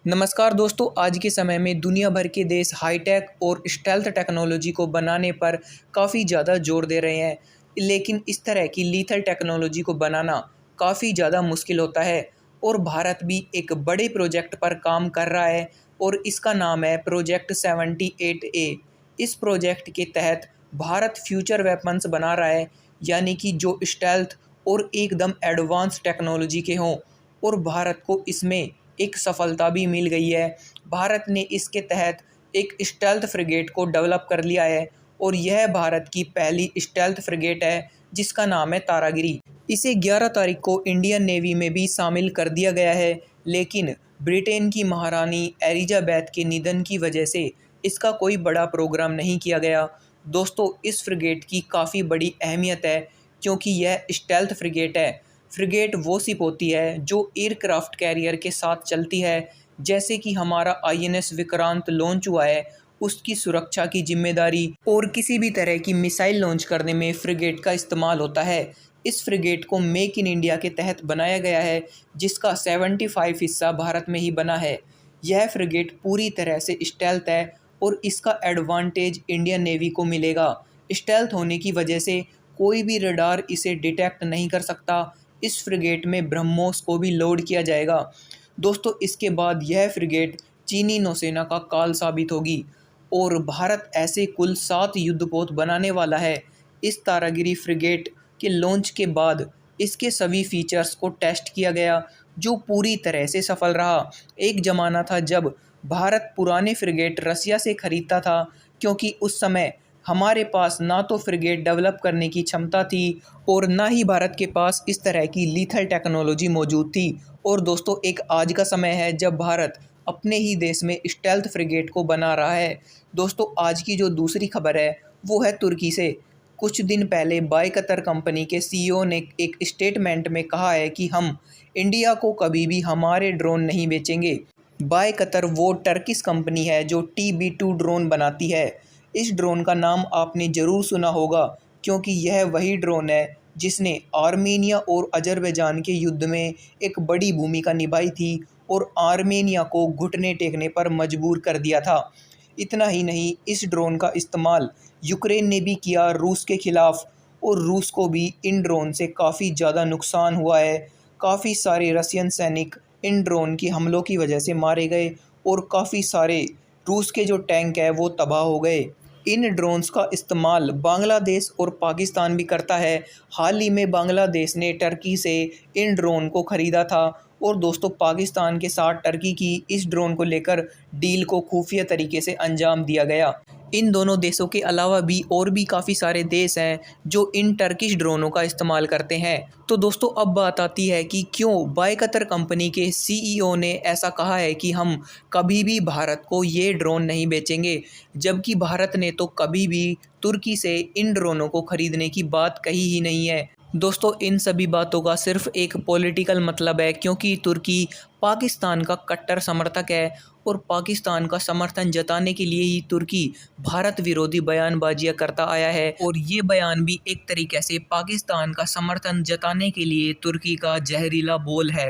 नमस्कार दोस्तों, आज के समय में दुनिया भर के देश हाईटेक और स्टेल्थ टेक्नोलॉजी को बनाने पर काफ़ी ज़्यादा जोर दे रहे हैं। लेकिन इस तरह की लीथल टेक्नोलॉजी को बनाना काफ़ी ज़्यादा मुश्किल होता है और भारत भी एक बड़े प्रोजेक्ट पर काम कर रहा है और इसका नाम है प्रोजेक्ट 78A। इस प्रोजेक्ट के तहत भारत फ्यूचर वेपन्स बना रहा है, यानी कि जो स्टेल्थ और एकदम एडवांस टेक्नोलॉजी के हों, और भारत को इसमें एक सफलता भी मिल गई है। भारत ने इसके तहत एक स्टेल्थ फ्रिगेट को डेवलप कर लिया है और यह भारत की पहली स्टेल्थ फ्रिगेट है जिसका नाम है तारागिरी। इसे 11 तारीख को इंडियन नेवी में भी शामिल कर दिया गया है, लेकिन ब्रिटेन की महारानी एलिजाबेथ के निधन की वजह से इसका कोई बड़ा प्रोग्राम नहीं किया गया। दोस्तों, इस फ्रिगेट की काफ़ी बड़ी अहमियत है क्योंकि यह स्टेल्थ फ्रिगेट है। फ्रिगेट वो शिप होती है जो एयरक्राफ्ट कैरियर के साथ चलती है, जैसे कि हमारा आईएनएस विक्रांत लॉन्च हुआ है, उसकी सुरक्षा की जिम्मेदारी और किसी भी तरह की मिसाइल लॉन्च करने में फ्रिगेट का इस्तेमाल होता है। इस फ्रिगेट को मेक इन इंडिया के तहत बनाया गया है, जिसका 75 हिस्सा भारत में ही बना है। यह फ्रिगेट पूरी तरह से स्टेल्थ है और इसका एडवांटेज इंडियन नेवी को मिलेगा। स्टेल्थ होने की वजह से कोई भी रडार इसे डिटेक्ट नहीं कर सकता। इस फ्रिगेट में ब्रह्मोस को भी लोड किया जाएगा। दोस्तों, इसके बाद यह फ्रिगेट चीनी नौसेना का काल साबित होगी और भारत ऐसे कुल 7 युद्धपोत बनाने वाला है। इस तारागिरी फ्रिगेट के लॉन्च के बाद इसके सभी फीचर्स को टेस्ट किया गया, जो पूरी तरह से सफल रहा। एक ज़माना था जब भारत पुराने फ्रिगेट रसिया से खरीदता था, क्योंकि उस समय हमारे पास ना तो फ्रिगेट डेवलप करने की क्षमता थी और ना ही भारत के पास इस तरह की लीथल टेक्नोलॉजी मौजूद थी। और दोस्तों, एक आज का समय है जब भारत अपने ही देश में स्टेल्थ फ्रिगेट को बना रहा है। दोस्तों, आज की जो दूसरी खबर है वो है तुर्की से। कुछ दिन पहले बाय कतर कंपनी के सीईओ ने एक स्टेटमेंट में कहा है कि हम इंडिया को कभी भी हमारे ड्रोन नहीं बेचेंगे। बाय कतर वो टर्किश कंपनी है जो TB2 ड्रोन बनाती है। इस ड्रोन का नाम आपने ज़रूर सुना होगा, क्योंकि यह वही ड्रोन है जिसने आर्मेनिया और अजरबैजान के युद्ध में एक बड़ी भूमिका निभाई थी और आर्मेनिया को घुटने टेकने पर मजबूर कर दिया था। इतना ही नहीं, इस ड्रोन का इस्तेमाल यूक्रेन ने भी किया रूस के खिलाफ, और रूस को भी इन ड्रोन से काफ़ी ज़्यादा नुकसान हुआ है। काफ़ी सारे रशियन सैनिक इन ड्रोन की हमलों की वजह से मारे गए और काफ़ी सारे रूस के जो टैंक है वो तबाह हो गए। इन ड्रोन्स का इस्तेमाल बांग्लादेश और पाकिस्तान भी करता है। हाल ही में बांग्लादेश ने टर्की से इन ड्रोन को ख़रीदा था और दोस्तों, पाकिस्तान के साथ टर्की की इस ड्रोन को लेकर डील को खुफिया तरीके से अंजाम दिया गया। इन दोनों देशों के अलावा भी और भी काफ़ी सारे देश हैं जो इन टर्किश ड्रोनों का इस्तेमाल करते हैं। तो दोस्तों, अब बात आती है कि क्यों बाय कतर कंपनी के सीईओ ने ऐसा कहा है कि हम कभी भी भारत को ये ड्रोन नहीं बेचेंगे, जबकि भारत ने तो कभी भी तुर्की से इन ड्रोनों को ख़रीदने की बात कही ही नहीं है। दोस्तों, इन सभी बातों का सिर्फ एक पॉलिटिकल मतलब है, क्योंकि तुर्की पाकिस्तान का कट्टर समर्थक है और पाकिस्तान का समर्थन जताने के लिए ही तुर्की भारत विरोधी बयानबाजियां करता आया है, और ये बयान भी एक तरीके से पाकिस्तान का समर्थन जताने के लिए तुर्की का जहरीला बोल है।